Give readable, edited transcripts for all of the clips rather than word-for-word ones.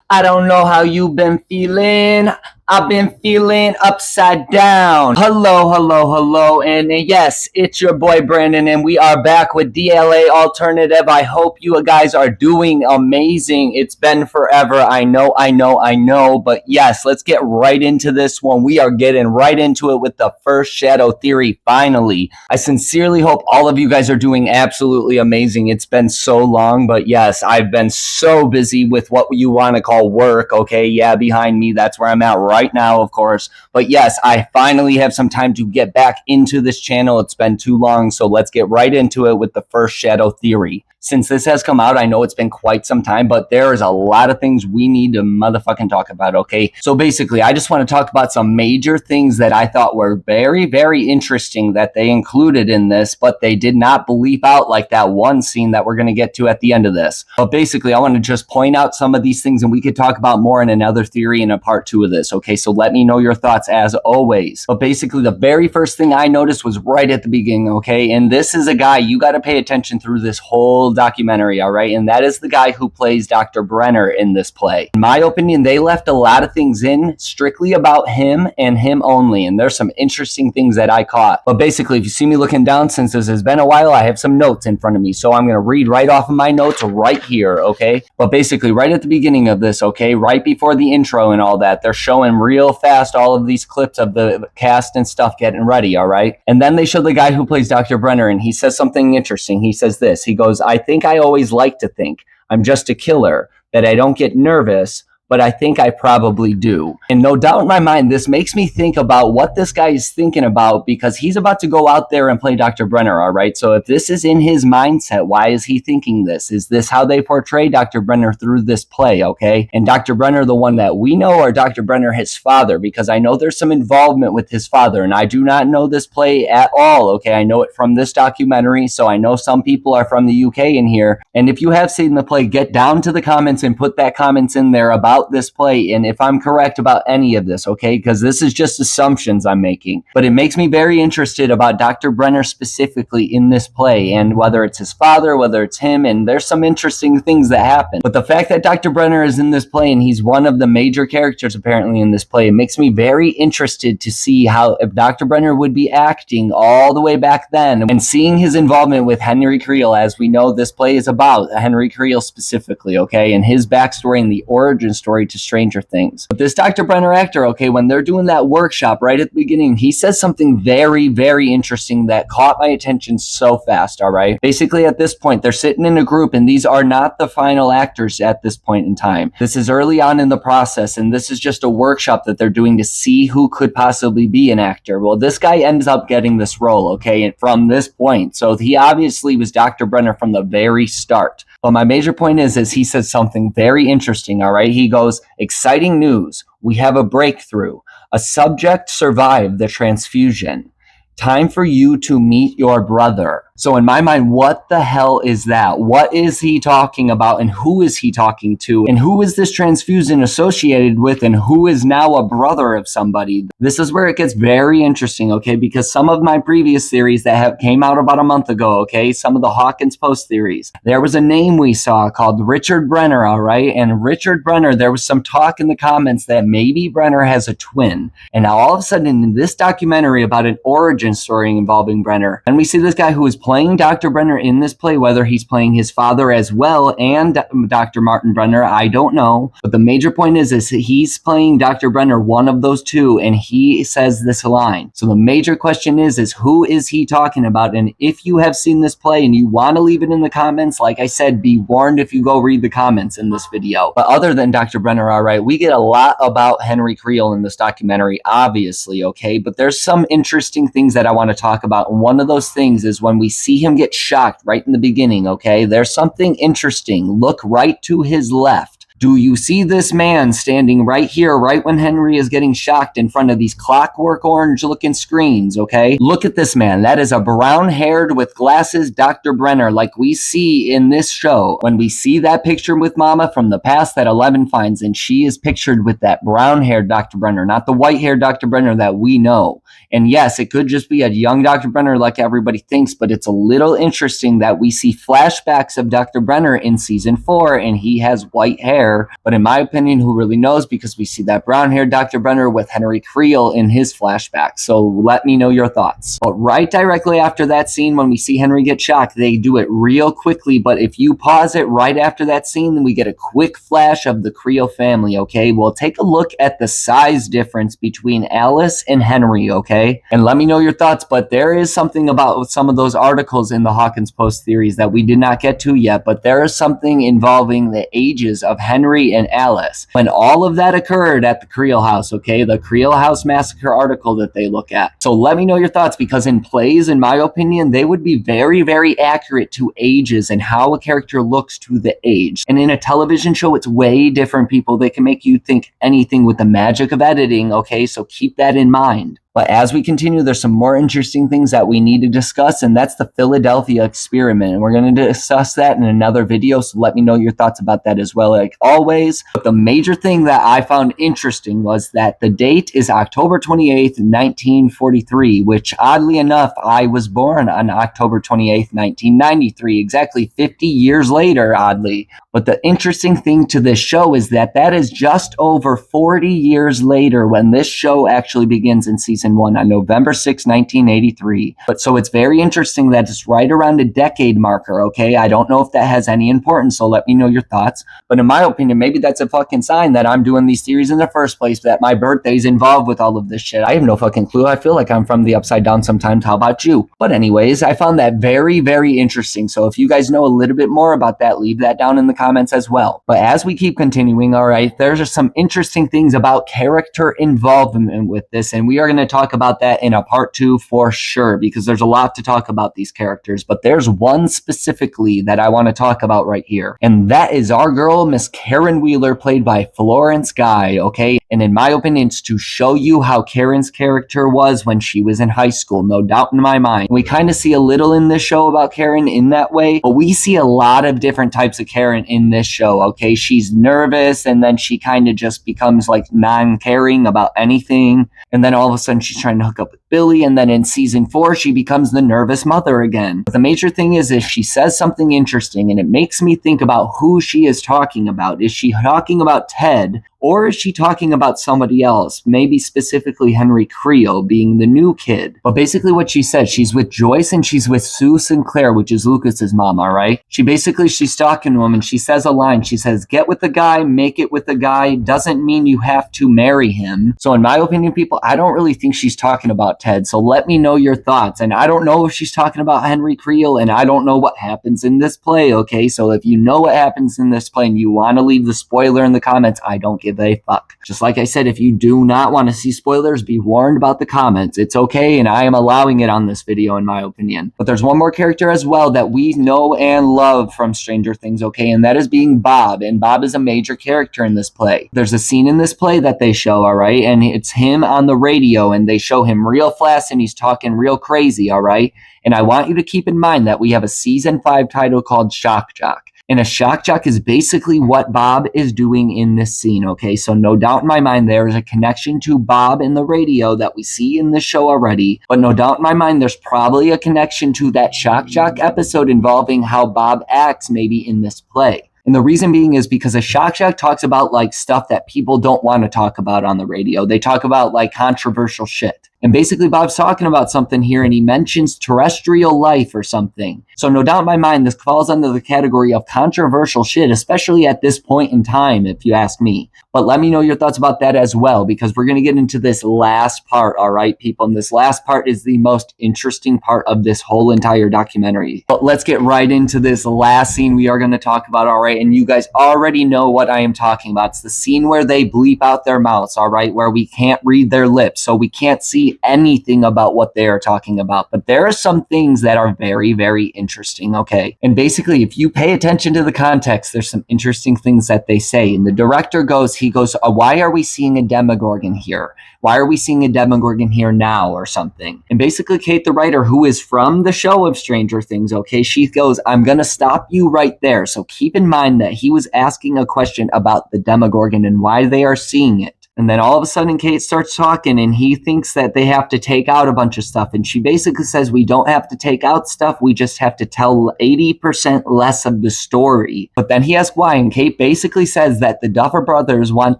I don't know how you've been feeling. I've been feeling upside down. Hello, hello, hello. And yes, it's your boy Brandon, and we are back with DLA Alternative. I hope you guys are doing amazing. It's been forever. I know. But yes, let's get right into this one. We are getting right into it with the first shadow theory finally. I sincerely hope all of you guys are doing absolutely amazing. It's been so long, but yes, I've been so busy with what you want to call work. Okay, yeah, behind me, that's where I'm at right now, of course. But yes, I finally have some time to get back into this channel. It's been too long, so let's get right into it with the first shadow theory. Since this has come out, I know it's been quite some time, but there is a lot of things we need to motherfucking talk about, okay? So basically, I just want to talk about some major things that I thought were very, very interesting that they included in this, but they did not bleep out like that one scene that we're going to get to at the end of this. But basically, I want to just point out some of these things, and we could talk about more in another theory in a part 2 of this, okay? So let me know your thoughts as always. But basically, the very first thing I noticed was right at the beginning, okay? And this is a guy you got to pay attention through this whole documentary, all right? And that is the guy who plays Dr. Brener in this play. In my opinion, they left a lot of things in strictly about him and him only, and there's some interesting things that I caught. But basically, if you see me looking down, since this has been a while, I have some notes in front of me, so I'm going to read right off of my notes right here, okay? But basically, right at the beginning of this, okay, right before the intro and all that, they're showing real fast all of these clips of the cast and stuff getting ready, all right? And then they show the guy who plays Dr. Brener, and he says something interesting. He says this. He goes, I think I always like to think I'm just a killer, that I don't get nervous, but I think I probably do. And no doubt in my mind, this makes me think about what this guy is thinking about, because he's about to go out there and play Dr. Brener, all right? So if this is in his mindset, why is he thinking this? Is this how they portray Dr. Brener through this play, okay? And Dr. Brener, the one that we know, or Dr. Brener, his father? Because I know there's some involvement with his father, and I do not know this play at all, okay? I know it from this documentary, so I know some people are from the UK in here. And if you have seen the play, get down to the comments and put that comments in there about this play, and if I'm correct about any of this, okay? Because this is just assumptions I'm making. But it makes me very interested about Dr. Brener specifically in this play, and whether it's his father, whether it's him, and there's some interesting things that happen. But the fact that Dr. Brener is in this play, and he's one of the major characters apparently in this play, it makes me very interested to see how if Dr. Brener would be acting all the way back then, and seeing his involvement with Henry Creel, as we know this play is about Henry Creel specifically, okay? And his backstory and the origin story to Stranger Things. But this Dr. Brener actor, okay, when they're doing that workshop right at the beginning, he says something very, very interesting that caught my attention so fast, all right? Basically, at this point, they're sitting in a group, and these are not the final actors at this point in time. This is early on in the process, and this is just a workshop that they're doing to see who could possibly be an actor. Well, this guy ends up getting this role, okay, from this point. So he obviously was Dr. Brener from the very start. But my major point is he says something very interesting, all right? He goes, exciting news. We have a breakthrough. A subject survived the transfusion. Time for you to meet your brother. So in my mind, what the hell is that? What is he talking about, and who is he talking to? And who is this transfusion associated with, and who is now a brother of somebody? This is where it gets very interesting, okay? Because some of my previous theories that came out about a month ago, okay? Some of the Hawkins Post theories. There was a name we saw called Richard Brener, all right? And Richard Brener, there was some talk in the comments that maybe Brener has a twin. And now all of a sudden in this documentary about an origin story involving Brener, and we see this guy who is playing Dr. Brener in this play, whether he's playing his father as well and Dr. Martin Brener, I don't know. But the major point is he's playing Dr. Brener, one of those two, and he says this line. So the major question is who is he talking about? And if you have seen this play and you want to leave it in the comments, like I said, be warned if you go read the comments in this video. But other than Dr. Brener, all right, we get a lot about Henry Creel in this documentary, obviously, okay? But there's some interesting things that I want to talk about. And one of those things is when we see him get shocked right in the beginning, okay? There's something interesting. Look right to his left. Do you see this man standing right here, right when Henry is getting shocked in front of these clockwork orange looking screens, okay? Look at this man. That is a brown-haired with glasses Dr. Brener like we see in this show. When we see that picture with Mama from the past that Eleven finds, and she is pictured with that brown-haired Dr. Brener, not the white-haired Dr. Brener that we know. And yes, it could just be a young Dr. Brener like everybody thinks, but it's a little interesting that we see flashbacks of Dr. Brener in season 4, and he has white hair. there. But in my opinion, who really knows, because we see that brown-haired Dr. Brener with Henry Creel in his flashback. So let me know your thoughts. But right directly after that scene, when we see Henry get shocked, they do it real quickly. But if you pause it right after that scene, then we get a quick flash of the Creel family, okay? We'll take a look at the size difference between Alice and Henry, okay? And let me know your thoughts, but there is something about some of those articles in the Hawkins Post theories that we did not get to yet, but there is something involving the ages of Henry and Alice. When all of that occurred at the Creel house, okay? The Creel House Massacre article that they look at. So let me know your thoughts, because in plays, in my opinion, they would be very, very accurate to ages and how a character looks to the age. And in a television show, it's way different, people. They can make you think anything with the magic of editing, okay? So keep that in mind. But as we continue, there's some more interesting things that we need to discuss, and that's the Philadelphia experiment. And we're going to discuss that in another video, so let me know your thoughts about that as well, like always. But the major thing that I found interesting was that the date is October 28th, 1943, which oddly enough, I was born on October 28th, 1993, exactly 50 years later, oddly. But the interesting thing to this show is that that is just over 40 years later when this show actually begins in season 1 on November 6, 1983. But so it's very interesting that it's right around a decade marker, okay? I don't know if that has any importance, so let me know your thoughts. But in my opinion, maybe that's a fucking sign that I'm doing these theories in the first place, that my birthday's involved with all of this shit. I have no fucking clue. I feel like I'm from the upside down sometimes. How about you? But anyways, I found that very, very interesting. So if you guys know a little bit more about that, leave that down in the comments as well. But as we keep continuing, all right, there's just some interesting things about character involvement with this, and we are going to talk about that in a part 2 for sure, because there's a lot to talk about these characters. But there's one specifically that I want to talk about right here, and that is our girl, Miss Karen Wheeler, played by Florence Guy, okay? And in my opinion, it's to show you how Karen's character was when she was in high school, no doubt in my mind. We kind of see a little in this show about Karen in that way, but we see a lot of different types of Karen in this show, okay? She's nervous, and then she kind of just becomes like non-caring about anything, and then all of a sudden she's trying to hook up with Billy, and then in season 4 she becomes the nervous mother again. But the major thing is if she says something interesting, and it makes me think about who she is talking about. Is she talking about Ted, or is she talking about somebody else? Maybe specifically Henry Creel being the new kid. But basically what she said, she's with Joyce and she's with Sue Sinclair, which is Lucas's mom, all right? She's talking to him, and she says a line. She says, get with the guy, make it with the guy, doesn't mean you have to marry him. So in my opinion, people, I don't really think she's talking about Ted. So let me know your thoughts. And I don't know if she's talking about Henry Creel, and I don't know what happens in this play, okay? So if you know what happens in this play and you want to leave the spoiler in the comments, I don't give a fuck. Just like I said, if you do not want to see spoilers, be warned about the comments. It's okay, and I am allowing it on this video in my opinion. But there's one more character as well that we know and love from Stranger Things, okay? And that is being Bob. And Bob is a major character in this play. There's a scene in this play that they show, all right? And it's him on the radio, and they show him real fast, and he's talking real crazy, all right? And I want you to keep in mind that we have a season 5 title called Shock Jock. And a shock jock is basically what Bob is doing in this scene, okay? So no doubt in my mind there is a connection to Bob in the radio that we see in this show already. But no doubt in my mind there's probably a connection to that shock jock episode involving how Bob acts maybe in this play. And the reason being is because a shock jock talks about like stuff that people don't want to talk about on the radio. They talk about like controversial shit. And basically Bob's talking about something here, and he mentions terrestrial life or something. So no doubt in my mind, this falls under the category of controversial shit, especially at this point in time, if you ask me. But let me know your thoughts about that as well, because we're going to get into this last part, all right, people? And this last part is the most interesting part of this whole entire documentary. But let's get right into this last scene we are going to talk about, all right? And you guys already know what I am talking about. It's the scene where they bleep out their mouths, all right? Where we can't read their lips, so we can't see anything about what they are talking about. But there are some things that are very, very interesting, okay? And basically, if you pay attention to the context, there's some interesting things that they say. And the director goes, why are we seeing a Demogorgon here? Why are we seeing a Demogorgon here now or something? And basically, Kate, the writer, who is from the show of Stranger Things, okay, she goes, I'm going to stop you right there. So keep in mind that he was asking a question about the Demogorgon and why they are seeing it. And then all of a sudden, Kate starts talking, and he thinks that they have to take out a bunch of stuff. And she basically says, we don't have to take out stuff. We just have to tell 80% less of the story. But then he asks why, and Kate basically says that the Duffer Brothers want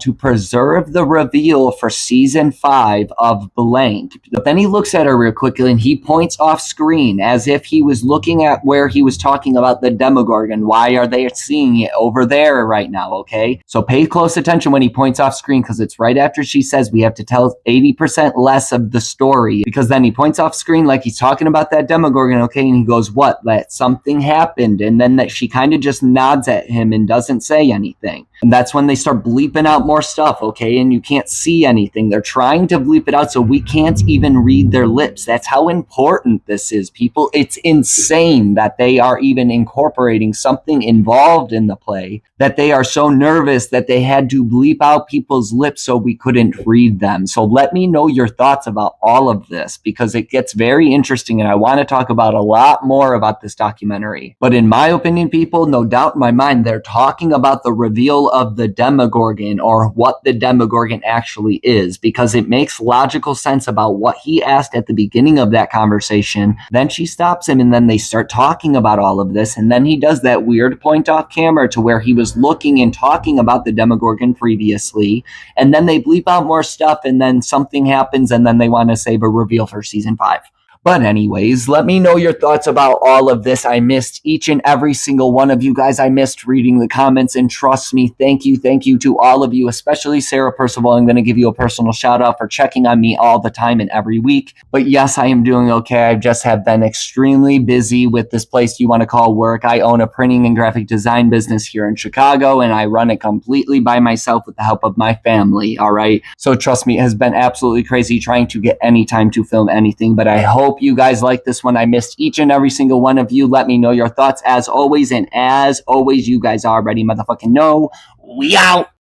to preserve the reveal for season 5 of blank. But then he looks at her real quickly, and he points off screen as if he was looking at where he was talking about the Demogorgon. Why are they seeing it over there right now, okay? So pay close attention when he points off screen, because it's right after she says we have to tell 80% less of the story, because then he points off screen like he's talking about that Demogorgon, okay? And he goes, what? That something happened. And then that she kind of just nods at him and doesn't say anything. And that's when they start bleeping out more stuff, okay? And you can't see anything. They're trying to bleep it out so we can't even read their lips. That's how important this is, people. It's insane that they are even incorporating something involved in the play, that they are so nervous that they had to bleep out people's lips so we couldn't read them. So let me know your thoughts about all of this, because it gets very interesting, and I want to talk about a lot more about this documentary. But in my opinion, people, no doubt in my mind, they're talking about the reveal of the Demogorgon, or what the Demogorgon actually is, because it makes logical sense about what he asked at the beginning of that conversation. Then she stops him, and then they start talking about all of this, and then he does that weird point off camera to where he was looking and talking about the Demogorgon previously, and then they bleep out more stuff, and then something happens, and then they want to save a reveal for season 5. But anyways, let me know your thoughts about all of this. I missed each and every single one of you guys. I missed reading the comments, and trust me, thank you to all of you, especially Sarah Percival. I'm going to give you a personal shout out for checking on me all the time and every week. But yes, I am doing okay. I just have been extremely busy with this place you want to call work. I own a printing and graphic design business here in Chicago, and I run it completely by myself with the help of my family, all right? So trust me, it has been absolutely crazy trying to get any time to film anything, but I hope you guys like this one. I missed each and every single one of you. Let me know your thoughts as always, and as always, you guys already motherfucking know, we out.